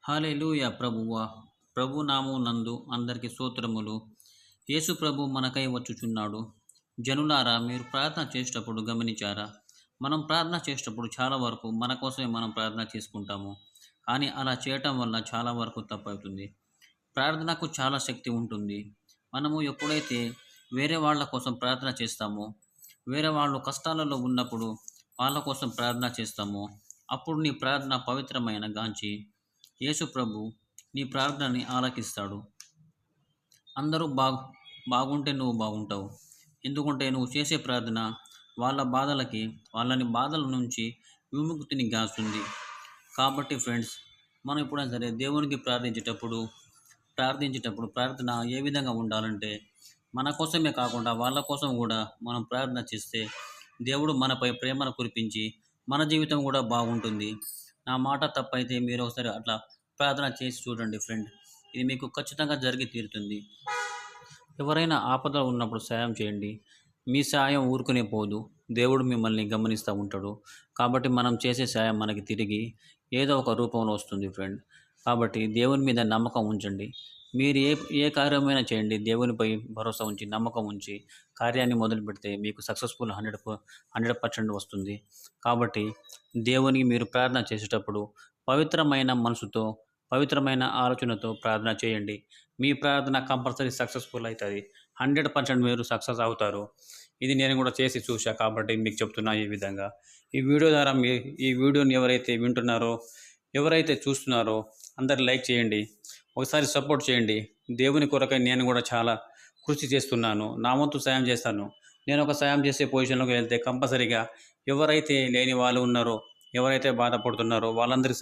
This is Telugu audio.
హల్లెలూయా ప్రభువా! ప్రభు నామమునందు అందరికి స్తోత్రములు. యేసు ప్రభు మనకై వచ్చుచున్నాడు. జనులారా మీరు ప్రార్థన చేసేటప్పుడు గమనించారా? మనం ప్రార్థన చేసేటప్పుడు చాలా వరకు మన కోసమే మనం ప్రార్థన చేసుకుంటాము. కానీ అలా చేయటం వల్ల చాలా వరకు తప్పవుతుంది. ప్రార్థనకు చాలా శక్తి ఉంటుంది. మనము ఎప్పుడైతే వేరే వాళ్ళ కోసం ప్రార్థన చేస్తామో, వేరే వాళ్ళు కష్టాలలో ఉన్నప్పుడు వాళ్ళ కోసం ప్రార్థన చేస్తామో, అప్పుడు నీ ప్రార్థన పవిత్రమైన గాంచి యేసు ప్రభు నీ ప్రార్థనని ఆలకిస్తాడు. అందరూ బాగుంటే నువ్వు బాగుంటావు. ఎందుకంటే నువ్వు చేసే ప్రార్థన వాళ్ళని బాధల నుంచి విముక్తిని గాస్తుంది. కాబట్టి ఫ్రెండ్స్, మనం ఎప్పుడైనా సరే దేవునికి ప్రార్థించేటప్పుడు ప్రార్థన ఏ విధంగా ఉండాలంటే, మన కోసమే కాకుండా వాళ్ళ కోసం కూడా మనం ప్రార్థన చేస్తే దేవుడు మనపై ప్రేమను కురిపించి మన జీవితం కూడా బాగుంటుంది. నా మాట తప్పైతే మీరు ఒకసారి అట్లా ప్రార్థన చేసి చూడండి ఫ్రెండ్. ఇది మీకు ఖచ్చితంగా జరిగి తీరుతుంది. ఎవరైనా ఆపదలో ఉన్నప్పుడు సాయం చేయండి. మీ సాయం ఊరుకునే పోదు. దేవుడు మిమ్మల్ని గమనిస్తూ ఉంటాడు. కాబట్టి మనం చేసే సాయం మనకి తిరిగి ఏదో ఒక రూపంలో వస్తుంది ఫ్రెండ్. కాబట్టి దేవుని మీద నమ్మకం ఉంచండి. మీరు ఏ కార్యమైనా చేయండి. దేవునిపై భరోసా ఉంచి, నమ్మకం ఉంచి కార్యాన్ని మొదలు పెడితే మీకు సక్సెస్ఫుల్ 100% వస్తుంది. కాబట్టి దేవునికి మీరు ప్రార్థన చేసేటప్పుడు పవిత్రమైన మనసుతో, పవిత్రమైన ఆలోచనతో ప్రార్థన చేయండి. మీ ప్రార్థన కంపల్సరీ సక్సెస్ఫుల్ అవుతుంది. 100% మీరు సక్సెస్ అవుతారు. ఇది నేను కూడా చేసి చూసా కాబట్టి మీకు చెప్తున్నా ఈ విధంగా. ఈ వీడియో ద్వారా ఈ వీడియోని ఎవరైతే వింటున్నారో, ఎవరైతే చూస్తున్నారో అందరు లైక్ చేయండి. ఒకసారి సపోర్ట్ చేయండి. దేవుని కొరకై నేను కూడా చాలా కృషి చేస్తున్నాను. నా వంతు సాయం చేస్తాను. నేను ఒక సాయం చేసే పొజిషన్లోకి వెళ్తే కంపల్సరీగా ఎవరైతే లేని వాళ్ళు ఉన్నారో, ఎవరైతే బాధపడుతున్నారో వాళ్ళందరికీ